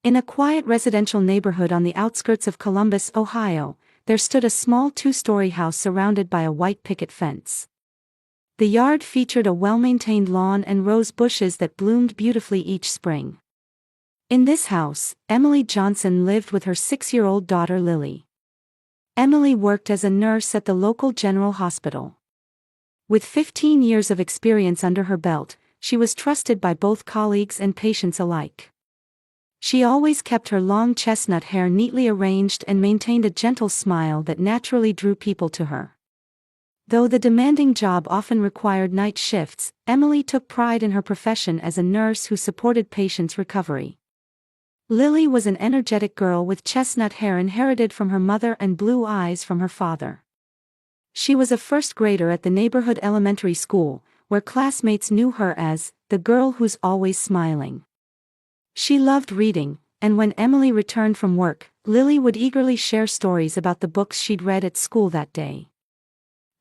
In a quiet residential neighborhood on the outskirts of Columbus, Ohio, there stood a small two-story house surrounded by a white picket fence. The yard featured a well-maintained lawn and rose bushes that bloomed beautifully each spring. In this house, Emily Johnson lived with her 6-year-old daughter Lily. Emily worked as a nurse at the local general hospital. With 15 years of experience under her belt, she was trusted by both colleagues and patients alike. She always kept her long chestnut hair neatly arranged and maintained a gentle smile that naturally drew people to her. Though the demanding job often required night shifts, Emily took pride in her profession as a nurse who supported patients' recovery. Lily was an energetic girl with chestnut hair inherited from her mother and blue eyes from her father. She was a first grader at the neighborhood elementary school, where classmates knew her as the girl who's always smiling. She loved reading, and when Emily returned from work, Lily would eagerly share stories about the books she'd read at school that day.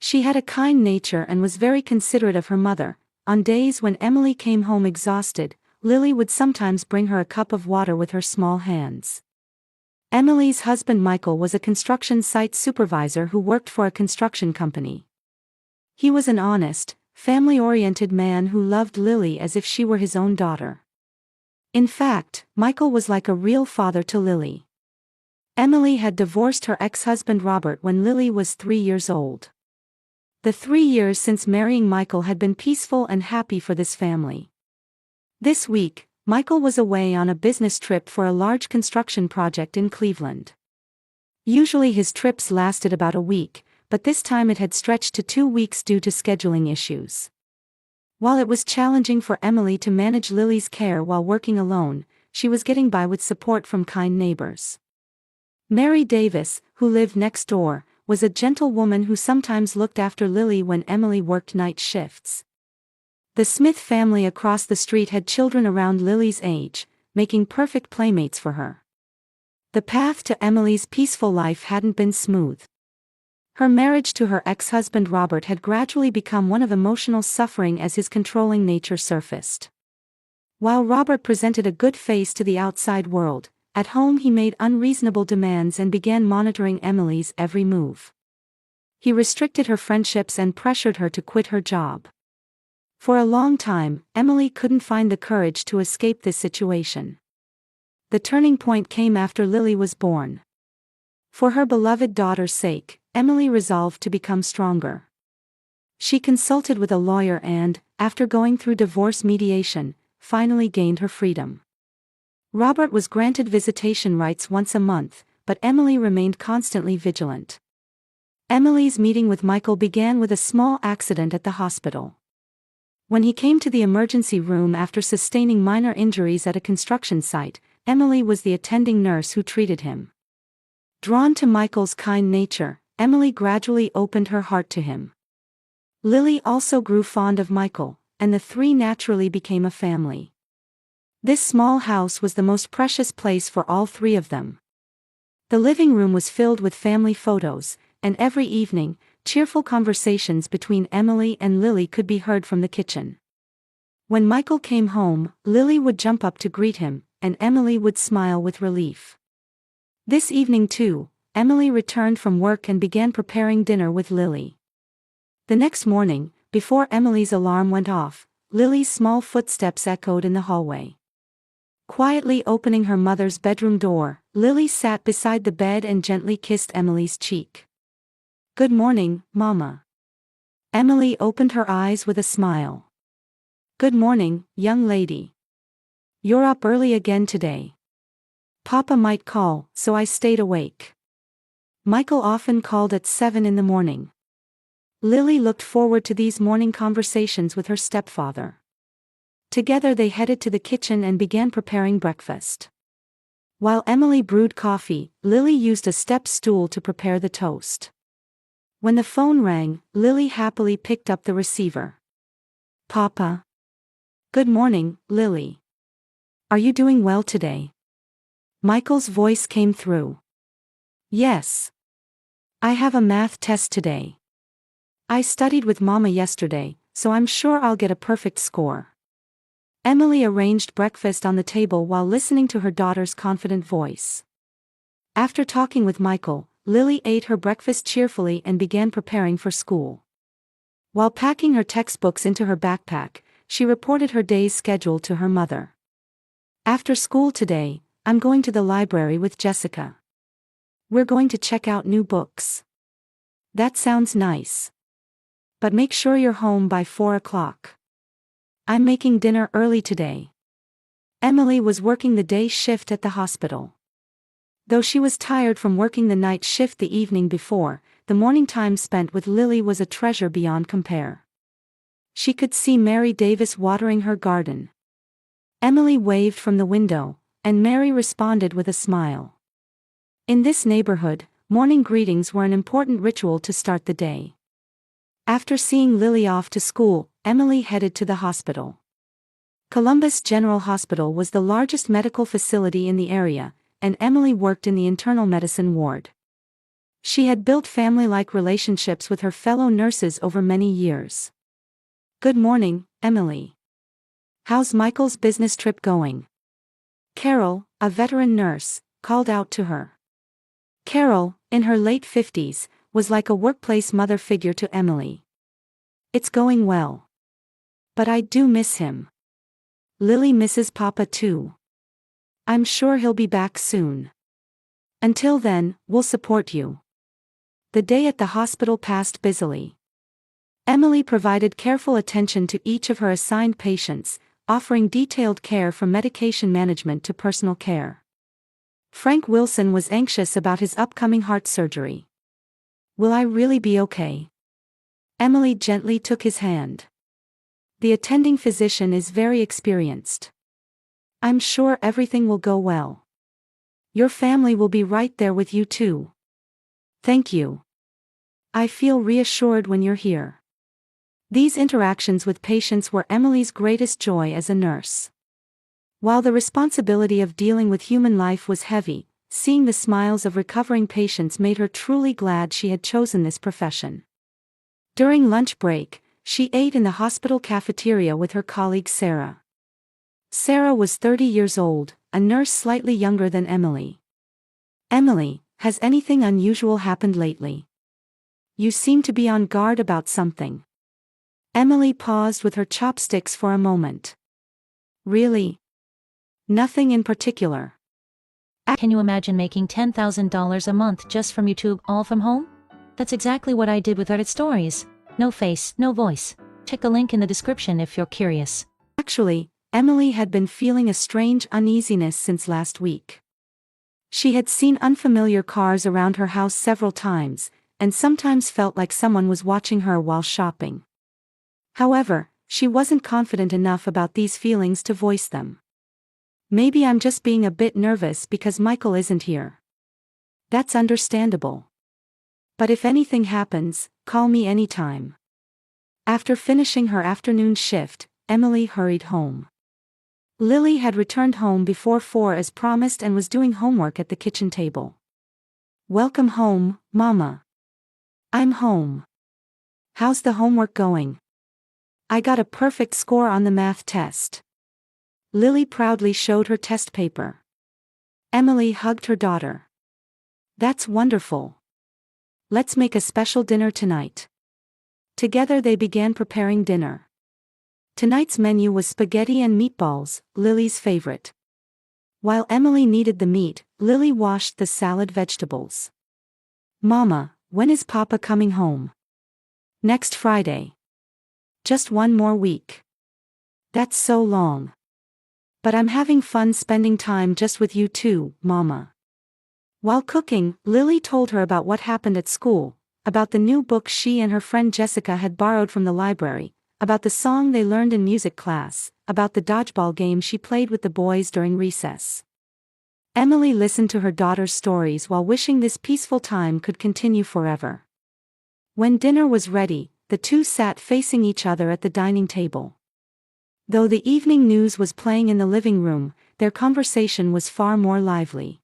She had a kind nature and was very considerate of her mother. On days when Emily came home exhausted, Lily would sometimes bring her a cup of water with her small hands. Emily's husband Michael was a construction site supervisor who worked for a construction company. He was an honest, family-oriented man who loved Lily as if she were his own daughter. In fact, Michael was like a real father to Lily. Emily had divorced her ex-husband Robert when Lily was 3 years old. The 3 years since marrying Michael had been peaceful and happy for this family. This week, Michael was away on a business trip for a large construction project in Cleveland. Usually his trips lasted about a week, but this time it had stretched to 2 weeks due to scheduling issues. While it was challenging for Emily to manage Lily's care while working alone, she was getting by with support from kind neighbors. Mary Davis, who lived next door, was a gentle woman who sometimes looked after Lily when Emily worked night shifts. The Smith family across the street had children around Lily's age, making perfect playmates for her. The path to Emily's peaceful life hadn't been smooth. Her marriage to her ex-husband Robert had gradually become one of emotional suffering as his controlling nature surfaced. While Robert presented a good face to the outside world, at home he made unreasonable demands and began monitoring Emily's every move. He restricted her friendships and pressured her to quit her job. For a long time, Emily couldn't find the courage to escape this situation. The turning point came after Lily was born. For her beloved daughter's sake, Emily resolved to become stronger. She consulted with a lawyer and, after going through divorce mediation, finally gained her freedom. Robert was granted visitation rights once a month, but Emily remained constantly vigilant. Emily's meeting with Michael began with a small accident at the hospital. When he came to the emergency room after sustaining minor injuries at a construction site, Emily was the attending nurse who treated him. Drawn to Michael's kind nature, Emily gradually opened her heart to him. Lily also grew fond of Michael, and the three naturally became a family. This small house was the most precious place for all three of them. The living room was filled with family photos, and every evening, cheerful conversations between Emily and Lily could be heard from the kitchen. When Michael came home, Lily would jump up to greet him, and Emily would smile with relief. This evening too, Emily returned from work and began preparing dinner with Lily. The next morning, before Emily's alarm went off, Lily's small footsteps echoed in the hallway. Quietly opening her mother's bedroom door, Lily sat beside the bed and gently kissed Emily's cheek. "Good morning, Mama." Emily opened her eyes with a smile. "Good morning, young lady. You're up early again today." "Papa might call, so I stayed awake." Michael often called at 7 in the morning. Lily looked forward to these morning conversations with her stepfather. Together they headed to the kitchen and began preparing breakfast. While Emily brewed coffee, Lily used a step stool to prepare the toast. When the phone rang, Lily happily picked up the receiver. "Papa." "Good morning, Lily. Are you doing well today?" Michael's voice came through. "Yes. I have a math test today. I studied with Mama yesterday, so I'm sure I'll get a perfect score." Emily arranged breakfast on the table while listening to her daughter's confident voice. After talking with Michael, Lily ate her breakfast cheerfully and began preparing for school. While packing her textbooks into her backpack, she reported her day's schedule to her mother. After school today, I'm going to the library with Jessica. We're going to check out new books. That sounds nice. But make sure you're home by 4 o'clock. I'm making dinner early today. Emily was working the day shift at the hospital. Though she was tired from working the night shift the evening before, the morning time spent with Lily was a treasure beyond compare. She could see Mary Davis watering her garden. Emily waved from the window, and Mary responded with a smile. In this neighborhood, morning greetings were an important ritual to start the day. After seeing Lily off to school, Emily headed to the hospital. Columbus General Hospital was the largest medical facility in the area, and Emily worked in the internal medicine ward. She had built family-like relationships with her fellow nurses over many years. Good morning, Emily. How's Michael's business trip going? Carol, a veteran nurse, called out to her. Carol, in her late 50s, was like a workplace mother figure to Emily. It's going well. But I do miss him. Lily misses Papa too. I'm sure he'll be back soon. Until then, we'll support you. The day at the hospital passed busily. Emily provided careful attention to each of her assigned patients, offering detailed care from medication management to personal care. Frank Wilson was anxious about his upcoming heart surgery. Will I really be okay? Emily gently took his hand. The attending physician is very experienced. I'm sure everything will go well. Your family will be right there with you too. Thank you. I feel reassured when you're here. These interactions with patients were Emily's greatest joy as a nurse. While the responsibility of dealing with human life was heavy, seeing the smiles of recovering patients made her truly glad she had chosen this profession. During lunch break, she ate in the hospital cafeteria with her colleague Sarah. Sarah was 30 years old, a nurse slightly younger than Emily. Emily, has anything unusual happened lately? You seem to be on guard about something. Emily paused with her chopsticks for a moment. Really? Nothing in particular. Can you imagine making $10,000 a month just from YouTube, all from home? That's exactly what I did with Reddit Stories. No face, no voice. Check the link in the description if you're curious. Actually, Emily had been feeling a strange uneasiness since last week. She had seen unfamiliar cars around her house several times, and sometimes felt like someone was watching her while shopping. However, she wasn't confident enough about these feelings to voice them. Maybe I'm just being a bit nervous because Michael isn't here. That's understandable. But if anything happens, call me anytime. After finishing her afternoon shift, Emily hurried home. Lily had returned home before 4 as promised and was doing homework at the kitchen table. Welcome home, Mama. I'm home. How's the homework going? I got a perfect score on the math test. Lily proudly showed her test paper. Emily hugged her daughter. That's wonderful. Let's make a special dinner tonight. Together they began preparing dinner. Tonight's menu was spaghetti and meatballs, Lily's favorite. While Emily kneaded the meat, Lily washed the salad vegetables. Mama, when is Papa coming home? Next Friday. Just one more week. That's so long. But I'm having fun spending time just with you too, Mama. While cooking, Lily told her about what happened at school, about the new book she and her friend Jessica had borrowed from the library, about the song they learned in music class, about the dodgeball game she played with the boys during recess. Emily listened to her daughter's stories while wishing this peaceful time could continue forever. When dinner was ready, the two sat facing each other at the dining table. Though the evening news was playing in the living room, their conversation was far more lively.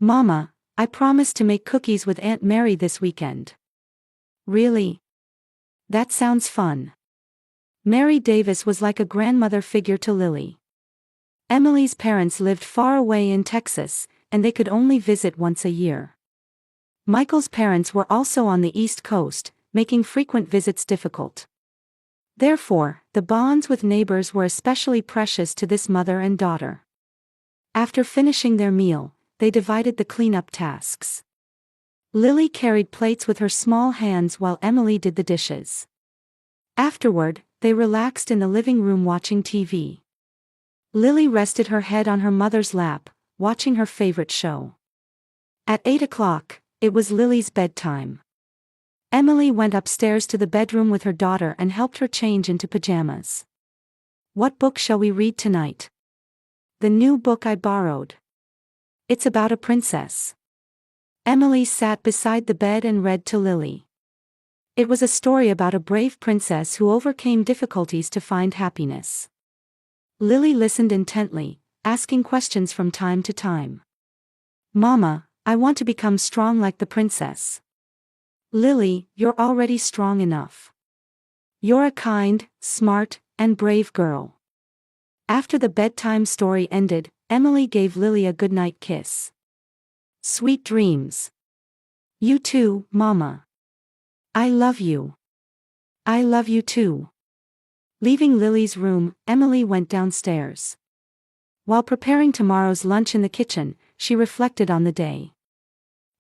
Mama, I promised to make cookies with Aunt Mary this weekend. Really? That sounds fun. Mary Davis was like a grandmother figure to Lily. Emily's parents lived far away in Texas, and they could only visit once a year. Michael's parents were also on the East Coast, making frequent visits difficult. Therefore, the bonds with neighbors were especially precious to this mother and daughter. After finishing their meal, they divided the cleanup tasks. Lily carried plates with her small hands while Emily did the dishes. Afterward, they relaxed in the living room watching TV. Lily rested her head on her mother's lap, watching her favorite show. At 8 o'clock, it was Lily's bedtime. Emily went upstairs to the bedroom with her daughter and helped her change into pajamas. "What book shall we read tonight?" "The new book I borrowed. It's about a princess." Emily sat beside the bed and read to Lily. It was a story about a brave princess who overcame difficulties to find happiness. Lily listened intently, asking questions from time to time. "Mama, I want to become strong like the princess." "Lily, you're already strong enough. You're a kind, smart, and brave girl." After the bedtime story ended, Emily gave Lily a goodnight kiss. "Sweet dreams." "You too, Mama. I love you." "I love you too." Leaving Lily's room, Emily went downstairs. While preparing tomorrow's lunch in the kitchen, she reflected on the day.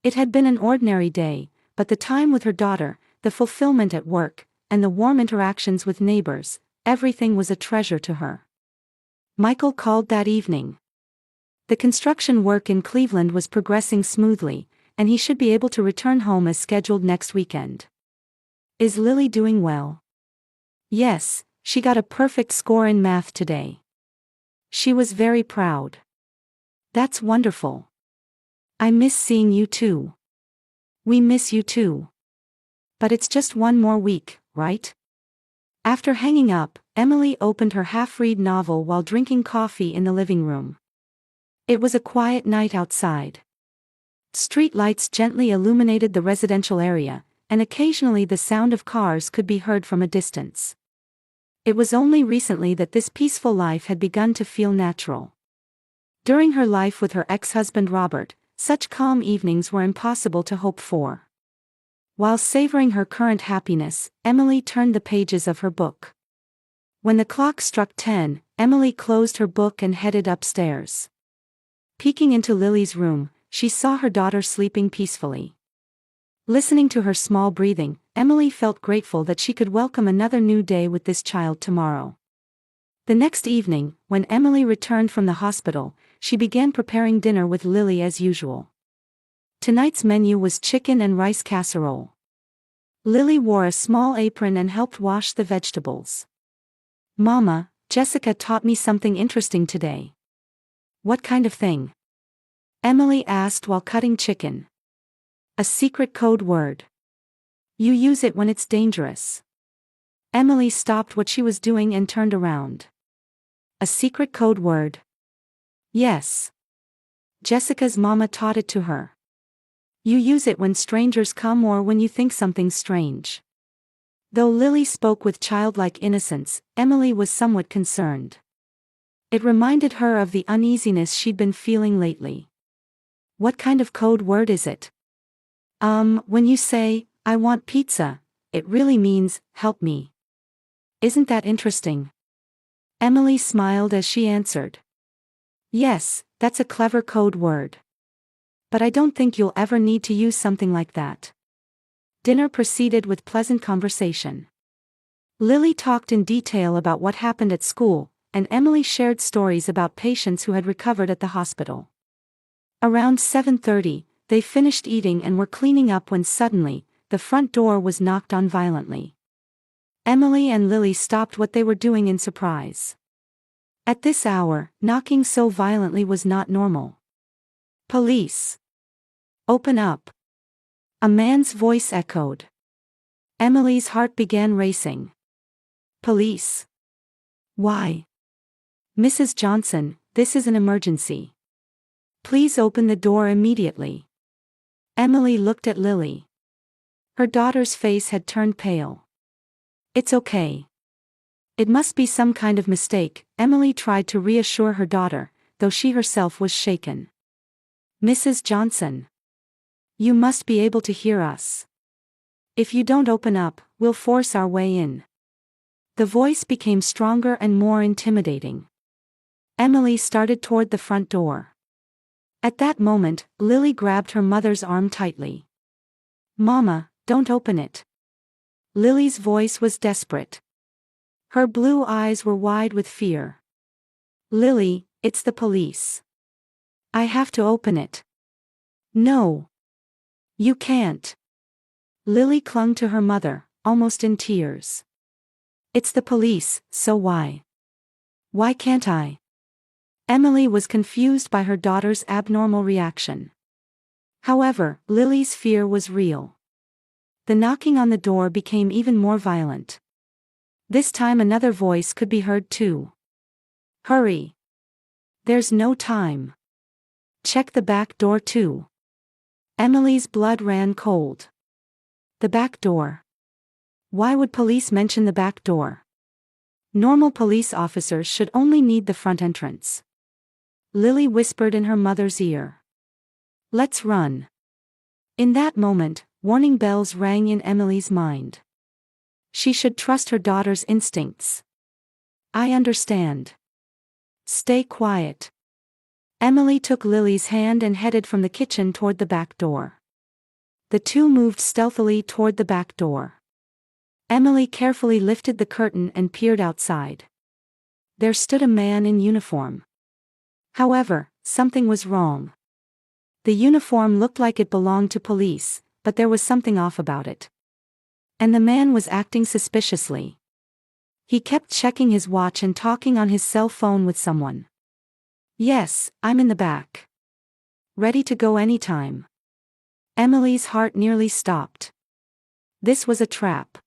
It had been an ordinary day, but the time with her daughter, the fulfillment at work, and the warm interactions with neighbors, everything was a treasure to her. Michael called that evening. The construction work in Cleveland was progressing smoothly, and he should be able to return home as scheduled next weekend. "Is Lily doing well?" "Yes, she got a perfect score in math today." She was very proud. "That's wonderful. I miss seeing you too." "We miss you too. But it's just one more week, right?" After hanging up, Emily opened her half-read novel while drinking coffee in the living room. It was a quiet night outside. Street lights gently illuminated the residential area, and occasionally the sound of cars could be heard from a distance. It was only recently that this peaceful life had begun to feel natural. During her life with her ex-husband Robert, such calm evenings were impossible to hope for. While savoring her current happiness, Emily turned the pages of her book. When the clock struck 10, Emily closed her book and headed upstairs. Peeking into Lily's room, she saw her daughter sleeping peacefully. Listening to her small breathing, Emily felt grateful that she could welcome another new day with this child tomorrow. The next evening, when Emily returned from the hospital, she began preparing dinner with Lily as usual. Tonight's menu was chicken and rice casserole. Lily wore a small apron and helped wash the vegetables. "Mama, Jessica taught me something interesting today." "What kind of thing?" Emily asked while cutting chicken. "A secret code word. You use it when it's dangerous." Emily stopped what she was doing and turned around. "A secret code word?" "Yes. Jessica's mama taught it to her. You use it when strangers come or when you think something's strange." Though Lily spoke with childlike innocence, Emily was somewhat concerned. It reminded her of the uneasiness she'd been feeling lately. "What kind of code word is it?" When you say, 'I want pizza,' it really means, 'help me.' Isn't that interesting?" Emily smiled as she answered. "Yes, that's a clever code word. But I don't think you'll ever need to use something like that." Dinner proceeded with pleasant conversation. Lily talked in detail about what happened at school, and Emily shared stories about patients who had recovered at the hospital. Around 7:30, they finished eating and were cleaning up when suddenly, the front door was knocked on violently. Emily and Lily stopped what they were doing in surprise. At this hour, knocking so violently was not normal. "Police! Open up!" A man's voice echoed. Emily's heart began racing. "Police? Why?" "Mrs. Johnson, this is an emergency. Please open the door immediately." Emily looked at Lily. Her daughter's face had turned pale. "It's okay. It must be some kind of mistake, Emily tried to reassure her daughter, though she herself was shaken. Mrs. Johnson. You must be able to hear us. If you don't open up, we'll force our way in. The voice became stronger and more intimidating. Emily started toward the front door. At that moment, Lily grabbed her mother's arm tightly. Mama, don't open it. Lily's voice was desperate. Her blue eyes were wide with fear. Lily, it's the police. I have to open it. No. You can't. Lily clung to her mother, almost in tears. It's the police, so why? Why can't I? Emily was confused by her daughter's abnormal reaction. However, Lily's fear was real. The knocking on the door became even more violent. This time another voice could be heard too. Hurry. There's no time. Check the back door too. Emily's blood ran cold. The back door. Why would police mention the back door? Normal police officers should only need the front entrance. Lily whispered in her mother's ear. Let's run. In that moment, warning bells rang in Emily's mind. She should trust her daughter's instincts. I understand. Stay quiet. Emily took Lily's hand and headed from the kitchen toward the back door. The two moved stealthily toward the back door. Emily carefully lifted the curtain and peered outside. There stood a man in uniform. However, something was wrong. The uniform looked like it belonged to police, but there was something off about it. And the man was acting suspiciously. He kept checking his watch and talking on his cell phone with someone. Yes, I'm in the back. Ready to go anytime. Emily's heart nearly stopped. This was a trap.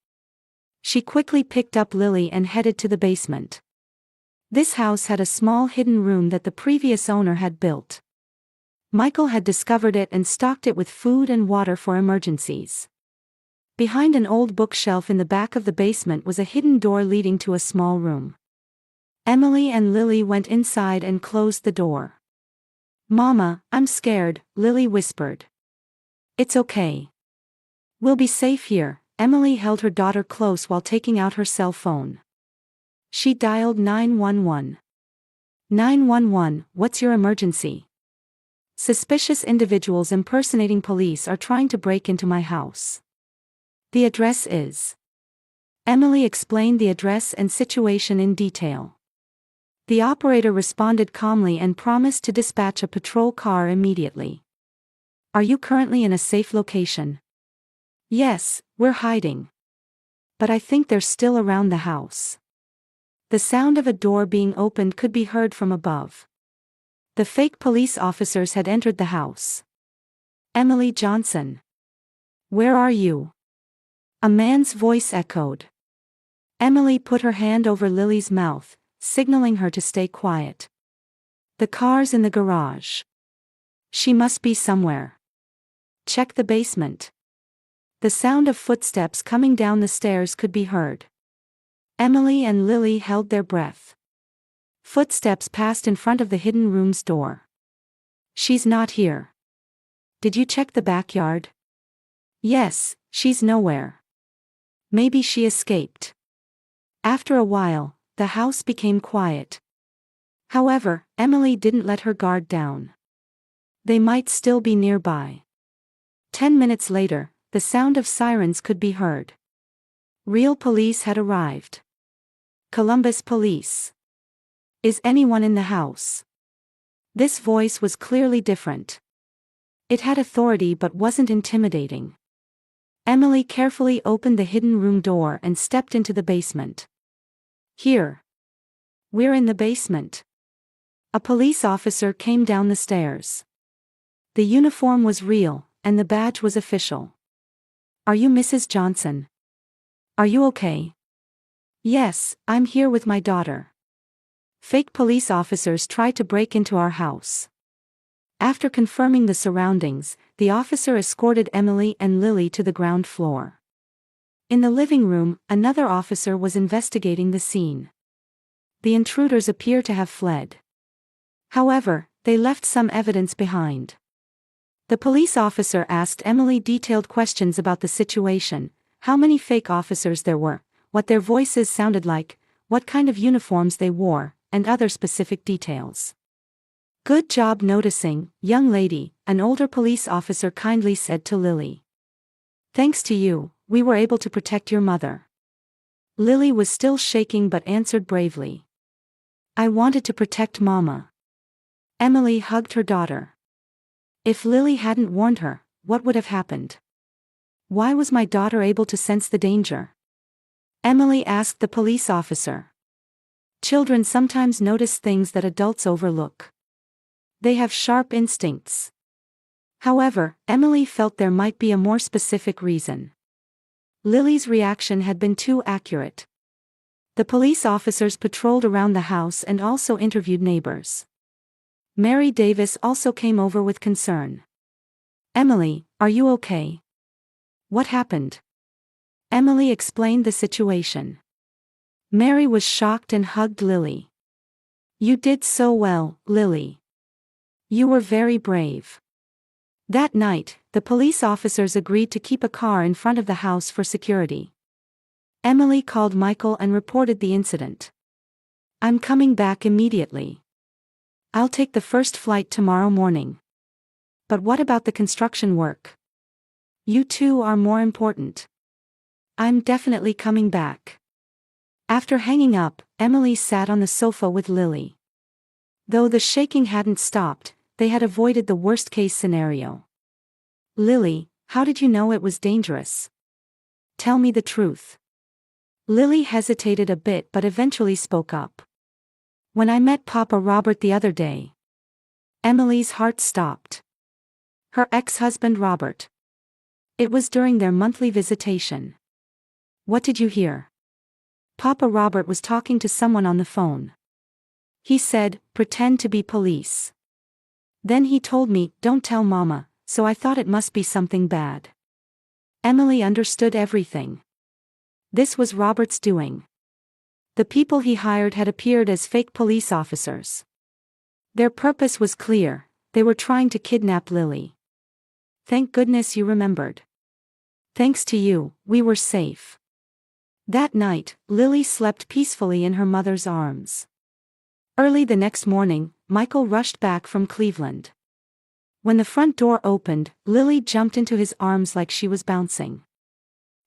She quickly picked up Lily and headed to the basement. This house had a small hidden room that the previous owner had built. Michael had discovered it and stocked it with food and water for emergencies. Behind an old bookshelf in the back of the basement was a hidden door leading to a small room. Emily and Lily went inside and closed the door. Mama, I'm scared, Lily whispered. It's okay. We'll be safe here. Emily held her daughter close while taking out her cell phone. She dialed 911. 911, what's your emergency? Suspicious individuals impersonating police are trying to break into my house. The address is. Emily explained the address and situation in detail. The operator responded calmly and promised to dispatch a patrol car immediately. Are you currently in a safe location? Yes, we're hiding. But I think they're still around the house. The sound of a door being opened could be heard from above. The fake police officers had entered the house. Emily Johnson. Where are you? A man's voice echoed. Emily put her hand over Lily's mouth, signaling her to stay quiet. The car's in the garage. She must be somewhere. Check the basement. The sound of footsteps coming down the stairs could be heard. Emily and Lily held their breath. Footsteps passed in front of the hidden room's door. She's not here. Did you check the backyard? Yes, she's nowhere. Maybe she escaped. After a while, the house became quiet. However, Emily didn't let her guard down. They might still be nearby. 10 minutes later, the sound of sirens could be heard. Real police had arrived. Columbus Police. Is anyone in the house? This voice was clearly different. It had authority but wasn't intimidating. Emily carefully opened the hidden room door and stepped into the basement. Here. We're in the basement. A police officer came down the stairs. The uniform was real, and the badge was official. Are you Mrs. Johnson? Are you okay? Yes, I'm here with my daughter. Fake police officers tried to break into our house. After confirming the surroundings, the officer escorted Emily and Lily to the ground floor. In the living room, another officer was investigating the scene. The intruders appear to have fled. However, they left some evidence behind. The police officer asked Emily detailed questions about the situation, how many fake officers there were, what their voices sounded like, what kind of uniforms they wore, and other specific details. "Good job noticing, young lady," an older police officer kindly said to Lily. "Thanks to you, we were able to protect your mother." Lily was still shaking but answered bravely. "I wanted to protect Mama." Emily hugged her daughter. If Lily hadn't warned her, what would have happened? Why was my daughter able to sense the danger? Emily asked the police officer. Children sometimes notice things that adults overlook. They have sharp instincts. However, Emily felt there might be a more specific reason. Lily's reaction had been too accurate. The police officers patrolled around the house and also interviewed neighbors. Mary Davis also came over with concern. "Emily, are you okay? What happened?" Emily explained the situation. Mary was shocked and hugged Lily. "You did so well, Lily. You were very brave." That night, the police officers agreed to keep a car in front of the house for security. Emily called Michael and reported the incident. "I'm coming back immediately. I'll take the first flight tomorrow morning." "But what about the construction work? You two are more important." "I'm definitely coming back." After hanging up, Emily sat on the sofa with Lily. Though the shaking hadn't stopped, they had avoided the worst-case scenario. "Lily, how did you know it was dangerous? Tell me the truth." Lily hesitated a bit but eventually spoke up. "When I met Papa Robert the other day." Emily's heart stopped. Her ex-husband Robert. It was during their monthly visitation. "What did you hear?" "Papa Robert was talking to someone on the phone. He said, 'Pretend to be police.' Then he told me, 'Don't tell Mama,' so I thought it must be something bad." Emily understood everything. This was Robert's doing. The people he hired had appeared as fake police officers. Their purpose was clear: they were trying to kidnap Lily. "Thank goodness you remembered. Thanks to you, we were safe." That night, Lily slept peacefully in her mother's arms. Early the next morning, Michael rushed back from Cleveland. When the front door opened, Lily jumped into his arms like she was bouncing.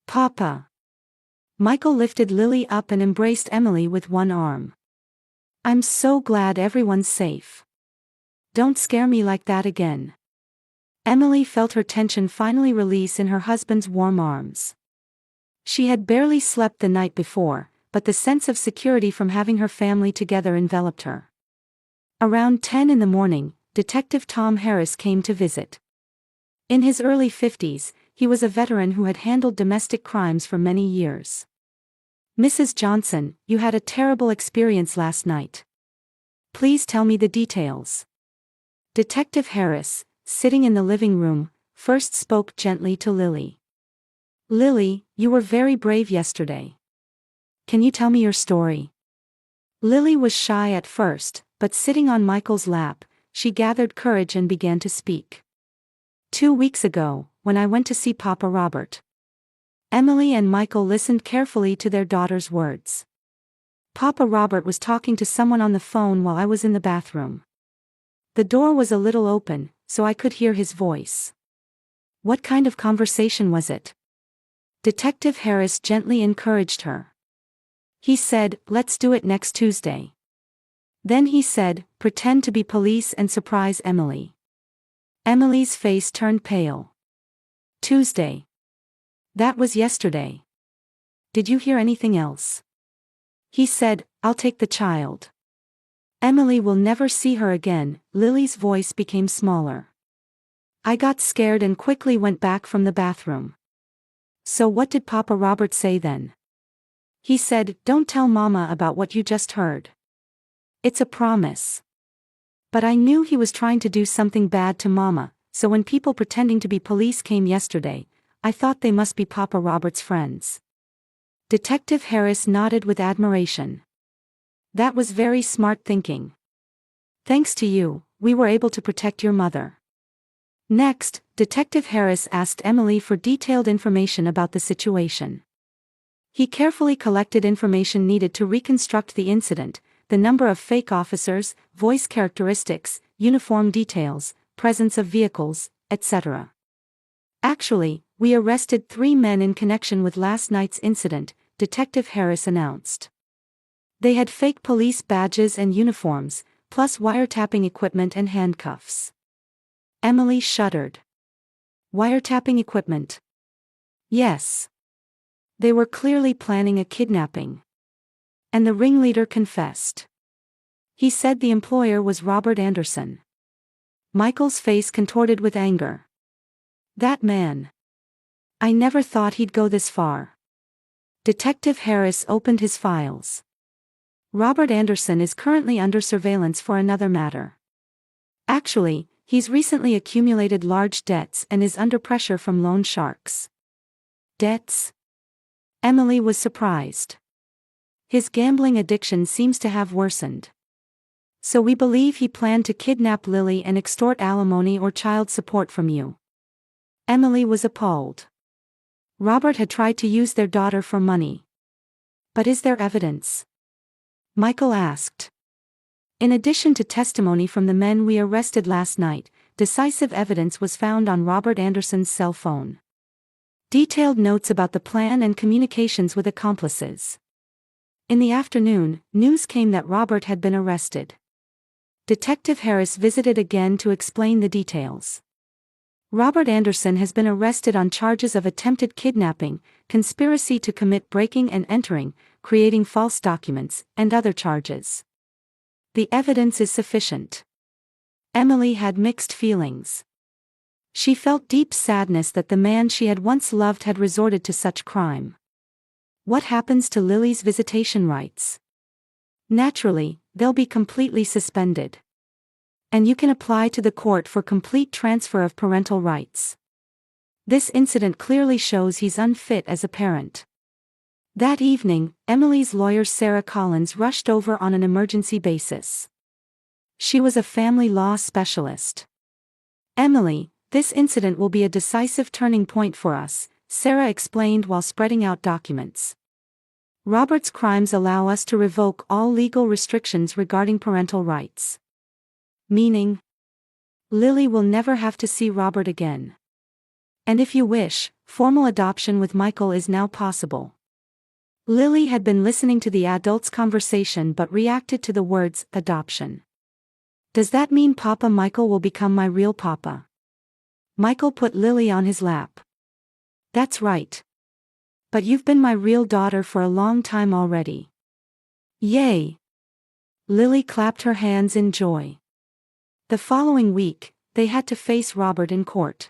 "Papa!" Michael lifted Lily up and embraced Emily with one arm. "I'm so glad everyone's safe. Don't scare me like that again." Emily felt her tension finally release in her husband's warm arms. She had barely slept the night before, but the sense of security from having her family together enveloped her. Around 10 in the morning, Detective Tom Harris came to visit. In his early 50s, he was a veteran who had handled domestic crimes for many years. "Mrs. Johnson, you had a terrible experience last night. Please tell me the details." Detective Harris, sitting in the living room, first spoke gently to Lily. "Lily, you were very brave yesterday. Can you tell me your story?" Lily was shy at first, but sitting on Michael's lap, she gathered courage and began to speak. 2 weeks ago, when I went to see Papa Robert." Emily and Michael listened carefully to their daughter's words. "Papa Robert was talking to someone on the phone while I was in the bathroom. The door was a little open, so I could hear his voice." "What kind of conversation was it?" Detective Harris gently encouraged her. "He said, 'Let's do it next Tuesday.' Then he said, 'Pretend to be police and surprise Emily.'" Emily's face turned pale. "Tuesday. That was yesterday. Did you hear anything else?" "He said, 'I'll take the child. Emily will never see her again.'" Lily's voice became smaller. "I got scared and quickly went back from the bathroom." "So what did Papa Robert say then?" "He said, 'Don't tell Mama about what you just heard. It's a promise.' But I knew he was trying to do something bad to Mama, so when people pretending to be police came yesterday, I thought they must be Papa Robert's friends." Detective Harris nodded with admiration. That was very smart thinking. Thanks to you, we were able to protect your mother. Next, Detective Harris asked Emily for detailed information about the situation. He carefully collected information needed to reconstruct the incident, the number of fake officers, voice characteristics, uniform details, presence of vehicles, etc. Actually, we arrested 3 men in connection with last night's incident, Detective Harris announced. They had fake police badges and uniforms, plus wiretapping equipment and handcuffs. Emily shuddered. Wiretapping equipment? Yes. They were clearly planning a kidnapping. And the ringleader confessed. He said the employer was Robert Anderson. Michael's face contorted with anger. That man. I never thought he'd go this far. Detective Harris opened his files. Robert Anderson is currently under surveillance for another matter. Actually, he's recently accumulated large debts and is under pressure from loan sharks. Debts? Emily was surprised. His gambling addiction seems to have worsened. So we believe he planned to kidnap Lily and extort alimony or child support from you. Emily was appalled. Robert had tried to use their daughter for money. But is there evidence? Michael asked. In addition to testimony from the men we arrested last night, decisive evidence was found on Robert Anderson's cell phone. Detailed notes about the plan and communications with accomplices. In the afternoon, news came that Robert had been arrested. Detective Harris visited again to explain the details. Robert Anderson has been arrested on charges of attempted kidnapping, conspiracy to commit breaking and entering, creating false documents, and other charges. The evidence is sufficient. Emily had mixed feelings. She felt deep sadness that the man she had once loved had resorted to such crime. What happens to Lily's visitation rights? Naturally, they'll be completely suspended. And you can apply to the court for complete transfer of parental rights. This incident clearly shows he's unfit as a parent. That evening, Emily's lawyer Sarah Collins rushed over on an emergency basis. She was a family law specialist. Emily, this incident will be a decisive turning point for us, Sarah explained while spreading out documents. Robert's crimes allow us to revoke all legal restrictions regarding parental rights. Meaning, Lily will never have to see Robert again. And if you wish, formal adoption with Michael is now possible. Lily had been listening to the adults' conversation but reacted to the words, adoption. Does that mean Papa Michael will become my real papa? Michael put Lily on his lap. That's right. But you've been my real daughter for a long time already. Yay! Lily clapped her hands in joy. The following week, they had to face Robert in court.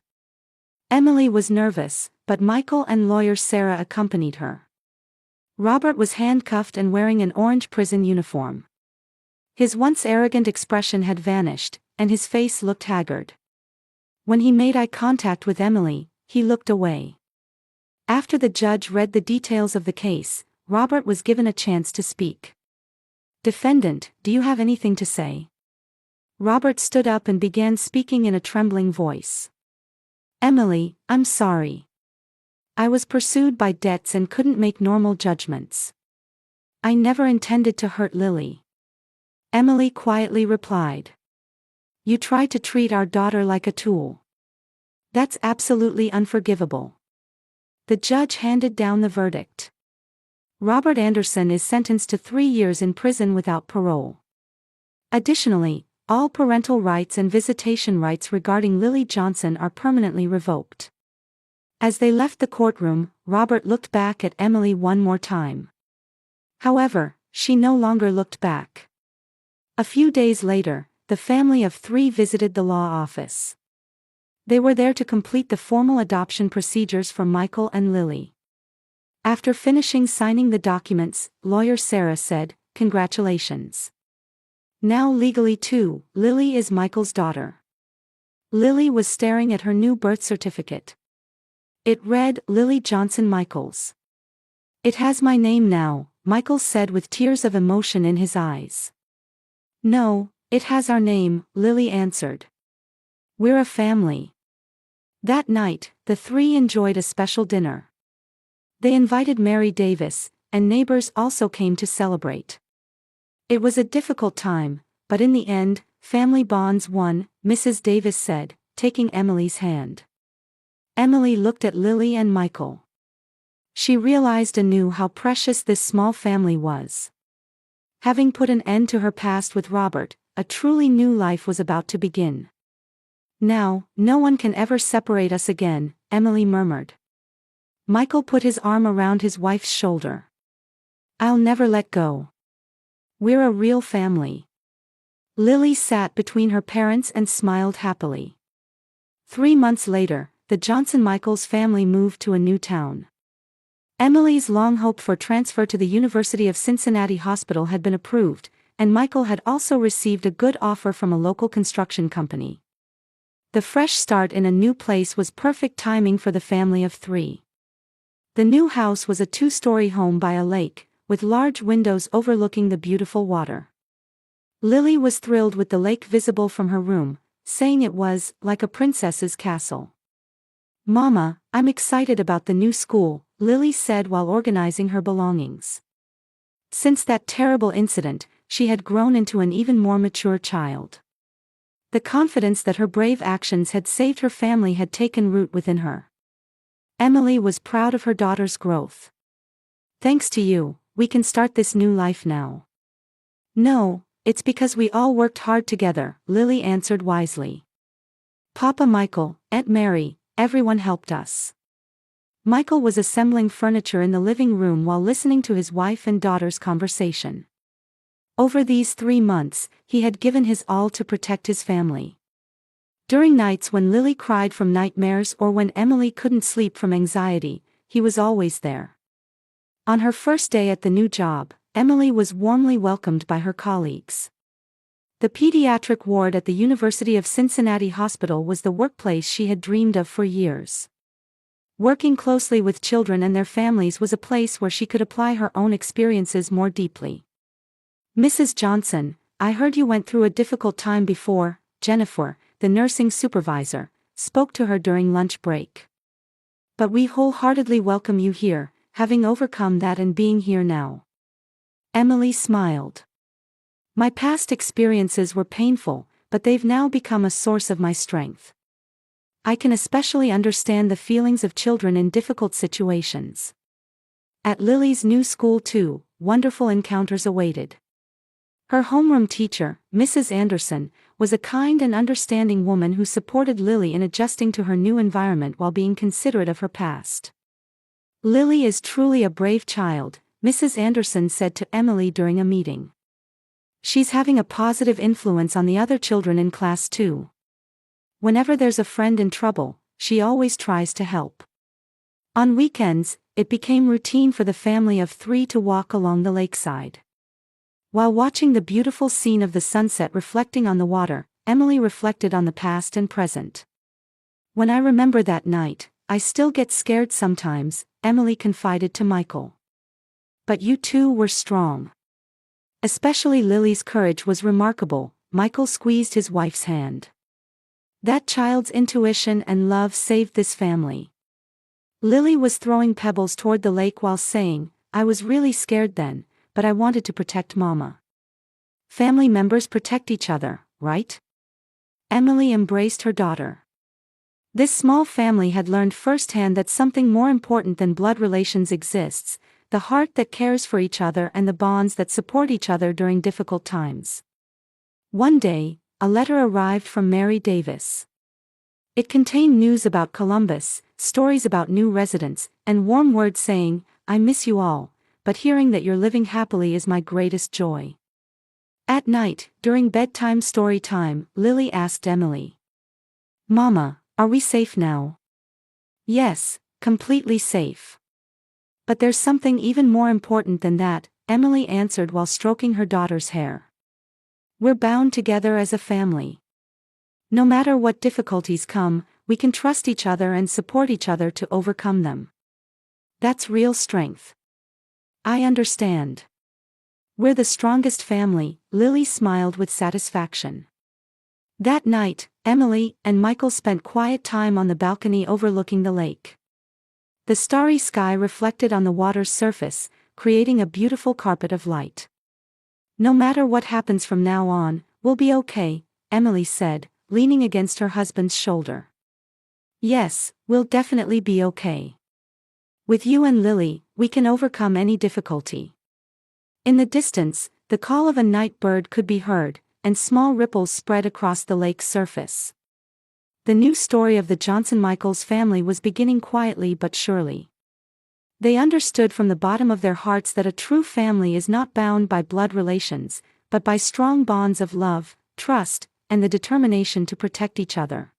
Emily was nervous, but Michael and lawyer Sarah accompanied her. Robert was handcuffed and wearing an orange prison uniform. His once arrogant expression had vanished, and his face looked haggard. When he made eye contact with Emily, he looked away. After the judge read the details of the case, Robert was given a chance to speak. Defendant, do you have anything to say? Robert stood up and began speaking in a trembling voice. Emily, I'm sorry. I was pursued by debts and couldn't make normal judgments. I never intended to hurt Lily. Emily quietly replied. You tried to treat our daughter like a tool. That's absolutely unforgivable. The judge handed down the verdict. Robert Anderson is sentenced to 3 years in prison without parole. Additionally, all parental rights and visitation rights regarding Lily Johnson are permanently revoked. As they left the courtroom, Robert looked back at Emily one more time. However, she no longer looked back. A few days later, the family of 3 visited the law office. They were there to complete the formal adoption procedures for Michael and Lily. After finishing signing the documents, lawyer Sarah said, "Congratulations. Now legally too, Lily is Michael's daughter." Lily was staring at her new birth certificate. It read, Lily Johnson Michaels. It has my name now, Michael said with tears of emotion in his eyes. No, it has our name, Lily answered. We're a family. That night, the three enjoyed a special dinner. They invited Mary Davis, and neighbors also came to celebrate. It was a difficult time, but in the end, family bonds won, Mrs. Davis said, taking Emily's hand. Emily looked at Lily and Michael. She realized anew how precious this small family was. Having put an end to her past with Robert, a truly new life was about to begin. Now, no one can ever separate us again, Emily murmured. Michael put his arm around his wife's shoulder. I'll never let go. We're a real family. Lily sat between her parents and smiled happily. 3 months later, the Johnson-Michaels family moved to a new town. Emily's long-hoped-for transfer to the University of Cincinnati Hospital had been approved, and Michael had also received a good offer from a local construction company. The fresh start in a new place was perfect timing for the family of three. The new house was a 2-story home by a lake, with large windows overlooking the beautiful water. Lily was thrilled with the lake visible from her room, saying it was like a princess's castle. Mama, I'm excited about the new school, Lily said while organizing her belongings. Since that terrible incident, she had grown into an even more mature child. The confidence that her brave actions had saved her family had taken root within her. Emily was proud of her daughter's growth. Thanks to you, we can start this new life now. No, it's because we all worked hard together, Lily answered wisely. Papa Michael, Aunt Mary, everyone helped us. Michael was assembling furniture in the living room while listening to his wife and daughter's conversation. Over these 3 months, he had given his all to protect his family. During nights when Lily cried from nightmares or when Emily couldn't sleep from anxiety, he was always there. On her first day at the new job, Emily was warmly welcomed by her colleagues. The pediatric ward at the University of Cincinnati Hospital was the workplace she had dreamed of for years. Working closely with children and their families was a place where she could apply her own experiences more deeply. Mrs. Johnson, I heard you went through a difficult time before, Jennifer, the nursing supervisor, spoke to her during lunch break. But we wholeheartedly welcome you here, having overcome that and being here now. Emily smiled. My past experiences were painful, but they've now become a source of my strength. I can especially understand the feelings of children in difficult situations. At Lily's new school too, wonderful encounters awaited. Her homeroom teacher, Mrs. Anderson, was a kind and understanding woman who supported Lily in adjusting to her new environment while being considerate of her past. Lily is truly a brave child, Mrs. Anderson said to Emily during a meeting. She's having a positive influence on the other children in class too. Whenever there's a friend in trouble, she always tries to help. On weekends, it became routine for the family of three to walk along the lakeside. While watching the beautiful scene of the sunset reflecting on the water, Emily reflected on the past and present. When I remember that night, I still get scared sometimes, Emily confided to Michael. But you two were strong. Especially Lily's courage was remarkable, Michael squeezed his wife's hand. That child's intuition and love saved this family. Lily was throwing pebbles toward the lake while saying, I was really scared then, but I wanted to protect Mama. Family members protect each other, right? Emily embraced her daughter. This small family had learned firsthand that something more important than blood relations exists, the heart that cares for each other and the bonds that support each other during difficult times. One day, a letter arrived from Mary Davis. It contained news about Columbus, stories about new residents, and warm words saying, I miss you all, but hearing that you're living happily is my greatest joy. At night, during bedtime story time, Lily asked Emily. Mama, are we safe now? Yes, completely safe. But there's something even more important than that, Emily answered while stroking her daughter's hair. We're bound together as a family. No matter what difficulties come, we can trust each other and support each other to overcome them. That's real strength. I understand. We're the strongest family, Lily smiled with satisfaction. That night, Emily and Michael spent quiet time on the balcony overlooking the lake. The starry sky reflected on the water's surface, creating a beautiful carpet of light. No matter what happens from now on, we'll be okay, Emily said, leaning against her husband's shoulder. Yes, we'll definitely be okay. With you and Lily, we can overcome any difficulty. In the distance, the call of a night bird could be heard, and small ripples spread across the lake's surface. The new story of the Johnson-Michaels family was beginning quietly but surely. They understood from the bottom of their hearts that a true family is not bound by blood relations, but by strong bonds of love, trust, and the determination to protect each other.